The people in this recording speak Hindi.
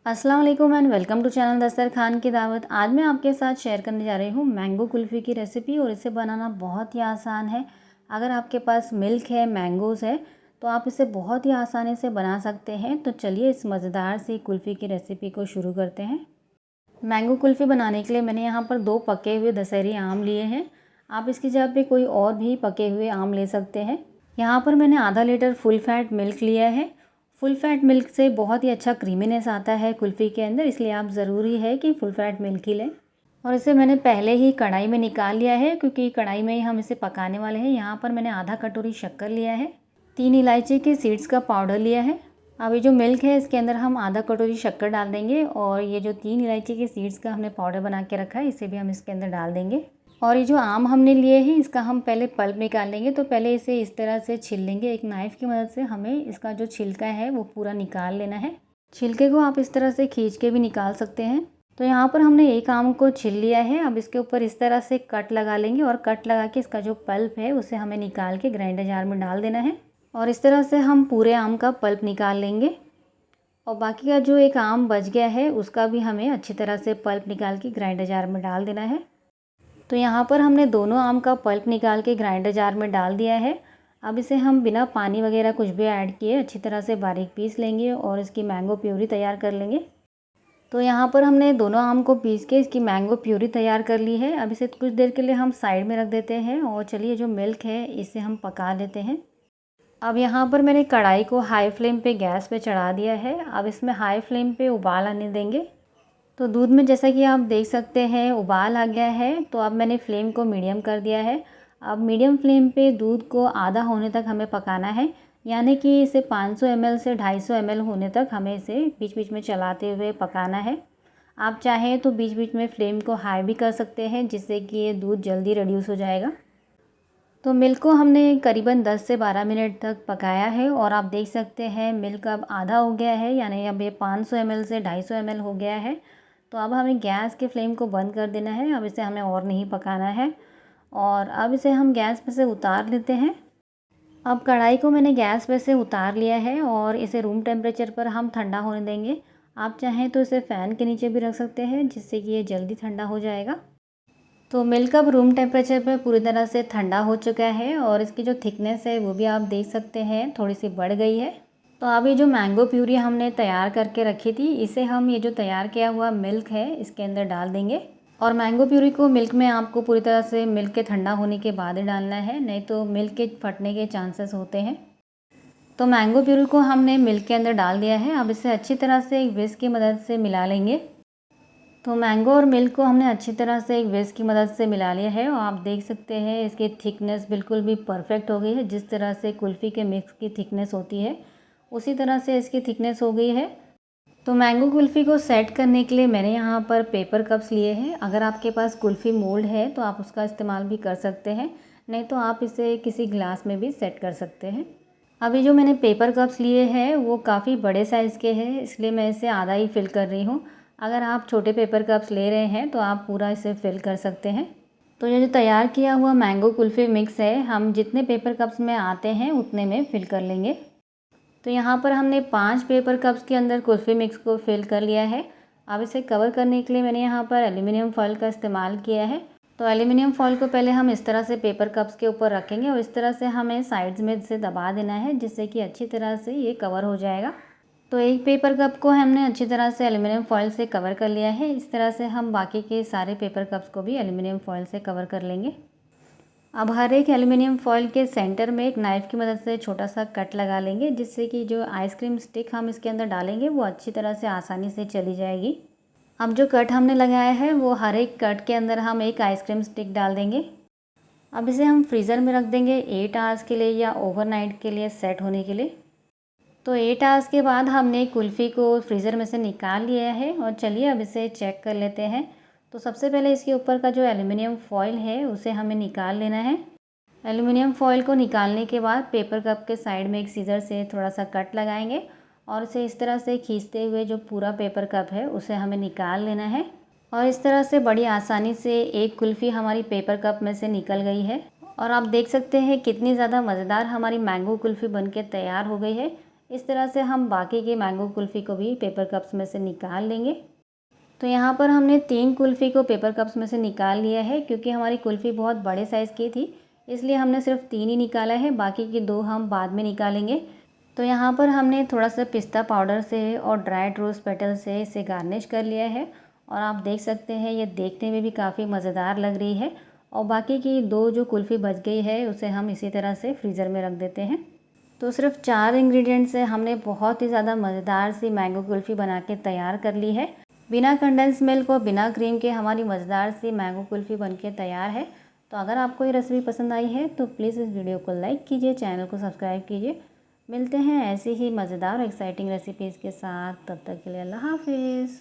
अस्सलाम वालेकुम एंड वेलकम टू चैनल दस्तरखान की दावत। आज मैं आपके साथ शेयर करने जा रही हूँ मैंगो कुल्फ़ी की रेसिपी और इसे बनाना बहुत ही आसान है। अगर आपके पास मिल्क है, मैंगोज़ है तो आप इसे बहुत ही आसानी से बना सकते हैं। तो चलिए इस मज़ेदार सी कुल्फ़ी की रेसिपी को शुरू करते हैं। मैंगो कुल्फ़ी बनाने के लिए मैंने यहाँ पर 2 पके हुए दशहरी आम लिए हैं। आप इसकी जगह पे कोई और भी पके हुए आम ले सकते हैं। यहाँ पर मैंने आधा लीटर फुल फैट मिल्क लिया है। फुल फैट मिल्क से बहुत ही अच्छा क्रीमीनेस आता है कुल्फ़ी के अंदर, इसलिए आप ज़रूरी है कि फुल फैट मिल्क ही लें। और इसे मैंने पहले ही कढ़ाई में निकाल लिया है क्योंकि कढ़ाई में ही हम इसे पकाने वाले हैं। यहाँ पर मैंने आधा कटोरी शक्कर लिया है, 3 इलायची के सीड्स का पाउडर लिया है। अब ये जो मिल्क है इसके अंदर हम आधा कटोरी शक्कर डाल देंगे और ये जो 3 इलायची के सीड्स का हमने पाउडर बना के रखा है इसे भी हम इसके अंदर डाल देंगे। और ये जो आम हमने लिए हैं इसका हम पहले पल्प निकाल लेंगे। तो पहले इसे इस तरह से छील लेंगे। एक नाइफ़ की मदद से हमें इसका जो छिलका है वो पूरा निकाल लेना है। छिलके को आप इस तरह से खींच के भी निकाल सकते हैं। तो यहाँ पर हमने एक आम को छील लिया है। अब इसके ऊपर इस तरह से कट लगा लेंगे और कट लगा के इसका जो पल्प है उसे हमें निकाल के ग्राइंडर जार में डाल देना है। और इस तरह से हम पूरे आम का पल्प निकाल लेंगे। और बाकी का जो एक आम बच गया है उसका भी हमें अच्छी तरह से पल्प निकाल के ग्राइंडर जार में डाल देना है। तो यहाँ पर हमने दोनों आम का पल्प निकाल के ग्राइंडर जार में डाल दिया है। अब इसे हम बिना पानी वगैरह कुछ भी ऐड किए अच्छी तरह से बारीक पीस लेंगे और इसकी मैंगो प्यूरी तैयार कर लेंगे। तो यहाँ पर हमने दोनों आम को पीस के इसकी मैंगो प्यूरी तैयार कर ली है। अब इसे कुछ देर के लिए हम साइड में रख देते हैं और चलिए जो मिल्क है इसे हम पका लेते हैं। अब यहाँ पर मैंने कढ़ाई को हाई फ्लेम पे गैस पे चढ़ा दिया है। अब इसमें हाई फ्लेम पे उबाल आने देंगे। तो दूध में जैसा कि आप देख सकते हैं उबाल आ गया है। तो अब मैंने फ्लेम को मीडियम कर दिया है। अब मीडियम फ्लेम पे दूध को आधा होने तक हमें पकाना है, यानी कि इसे 500 ml से 250 ml होने तक हमें इसे बीच बीच में चलाते हुए पकाना है। आप चाहें तो बीच बीच में फ्लेम को हाई भी कर सकते हैं जिससे कि ये दूध जल्दी रिड्यूस हो जाएगा। तो मिल्क को हमने करीबन 10 से 12 मिनट तक पकाया है और आप देख सकते हैं मिल्क अब आधा हो गया है, यानी अब ये 500 ml से 250 ml हो गया है। तो अब हमें गैस के फ्लेम को बंद कर देना है। अब इसे हमें और नहीं पकाना है और अब इसे हम गैस पे से उतार लेते हैं। अब कढ़ाई को मैंने गैस पे से उतार लिया है और इसे रूम टेम्परेचर पर हम ठंडा होने देंगे। आप चाहें तो इसे फ़ैन के नीचे भी रख सकते हैं जिससे कि ये जल्दी ठंडा हो जाएगा। तो मिल्क अब रूम टेम्परेचर पर पूरी तरह से ठंडा हो चुका है और इसकी जो थिकनेस है वो भी आप देख सकते हैं थोड़ी सी बढ़ गई है। तो अब ये जो मैंगो प्यूरी हमने तैयार करके रखी थी इसे हम ये जो तैयार किया हुआ मिल्क है इसके अंदर डाल देंगे। और मैंगो प्यूरी को मिल्क में आपको पूरी तरह से मिल्क के ठंडा होने के बाद ही डालना है, नहीं तो मिल्क के फटने के चांसेस होते हैं। तो मैंगो प्यूरी को हमने मिल्क के अंदर डाल दिया है। अब इसे अच्छी तरह से एक विस्क की मदद से मिला लेंगे। तो मैंगो और मिल्क को हमने अच्छी तरह से एक विस्क की मदद से मिला लिया है और आप देख सकते हैं इसकी थिकनेस बिल्कुल भी परफेक्ट हो गई है। जिस तरह से कुल्फ़ी के मिक्स की थिकनेस होती है उसी तरह से इसकी थिकनेस हो गई है। तो मैंगो कुल्फ़ी को सेट करने के लिए मैंने यहाँ पर पेपर कप्स लिए हैं। अगर आपके पास कुल्फ़ी मोल्ड है तो आप उसका इस्तेमाल भी कर सकते हैं, नहीं तो आप इसे किसी ग्लास में भी सेट कर सकते हैं। अभी जो मैंने पेपर कप्स लिए हैं वो काफ़ी बड़े साइज़ के हैं, इसलिए मैं इसे आधा ही फिल कर रही हूँ। अगर आप छोटे पेपर कप्स ले रहे हैं तो आप पूरा इसे फिल कर सकते हैं। तो ये जो तैयार किया हुआ मैंगो कुल्फ़ी मिक्स है हम जितने पेपर कप्स में आते हैं उतने में फिल कर लेंगे। तो यहाँ पर हमने 5 पेपर कप्स के अंदर कुल्फ़ी मिक्स को फिल कर लिया है। अब इसे कवर करने के लिए मैंने यहाँ पर एल्युमिनियम फॉइल का इस्तेमाल किया है। तो एल्युमिनियम फॉइल को पहले हम इस तरह से पेपर कप्स के ऊपर रखेंगे और इस तरह से हमें साइड्स में से दबा देना है जिससे कि अच्छी तरह से ये कवर हो जाएगा। तो एक पेपर कप को हमने अच्छी तरह से एल्युमिनियम फॉइल से कवर कर लिया है। इस तरह से हम बाकी के सारे पेपर कप्स को भी एल्युमिनियम फॉइल से कवर कर लेंगे। अब हर एक एल्युमिनियम फॉइल के सेंटर में एक नाइफ़ की मदद से छोटा सा कट लगा लेंगे जिससे कि जो आइसक्रीम स्टिक हम इसके अंदर डालेंगे वो अच्छी तरह से आसानी से चली जाएगी। अब जो कट हमने लगाया है वो हर एक कट के अंदर हम एक आइसक्रीम स्टिक डाल देंगे। अब इसे हम फ्रीज़र में रख देंगे 8 आवर्स के लिए या ओवरनाइट के लिए सेट होने के लिए। तो 8 आवर्स के बाद हमने कुल्फ़ी को फ्रीज़र में से निकाल लिया है और चलिए अब इसे चेक कर लेते हैं। तो सबसे पहले इसके ऊपर का जो एल्युमिनियम फॉइल है उसे हमें निकाल लेना है। एल्युमिनियम फॉइल को निकालने के बाद पेपर कप के साइड में एक सीज़र से थोड़ा सा कट लगाएंगे और इसे इस तरह से खींचते हुए जो पूरा पेपर कप है उसे हमें निकाल लेना है। और इस तरह से बड़ी आसानी से एक कुल्फ़ी हमारी पेपर कप में से निकल गई है। और आप देख सकते हैं कितनी ज़्यादा मज़ेदार हमारी मैंगो कुल्फ़ी बनके तैयार हो गई है। इस तरह से हम बाकी की मैंगो कुल्फ़ी को भी पेपर कप्स में से निकाल लेंगे। तो यहाँ पर हमने 3 कुल्फ़ी को पेपर कप्स में से निकाल लिया है, क्योंकि हमारी कुल्फ़ी बहुत बड़े साइज़ की थी, इसलिए हमने सिर्फ 3 ही निकाला है, बाकी की 2 हम बाद में निकालेंगे। तो यहाँ पर हमने थोड़ा सा पिस्ता पाउडर से और ड्राइड रोज़ पेटल से इसे गार्निश कर लिया है, और आप देख सकते हैं ये देखने में भी काफ़ी मज़ेदार लग रही है। और बाकी की 2 जो कुल्फ़ी बच गई है उसे हम इसी तरह से फ्रीज़र में रख देते हैं। तो सिर्फ 4 इंग्रेडिएंट से हमने बहुत ही ज़्यादा मज़ेदार सी मैंगो कुल्फ़ी बना के तैयार कर ली है। बिना कंडेंस मिल्क और बिना क्रीम के हमारी मज़ेदार सी मैंगो कुल्फ़ी बनके तैयार है। तो अगर आपको ये रेसिपी पसंद आई है तो प्लीज़ इस वीडियो को लाइक कीजिए, चैनल को सब्सक्राइब कीजिए। मिलते हैं ऐसी ही मज़ेदार और एक्साइटिंग रेसिपीज़ के साथ, तब तक के लिए अल्लाह हाफ़िज़।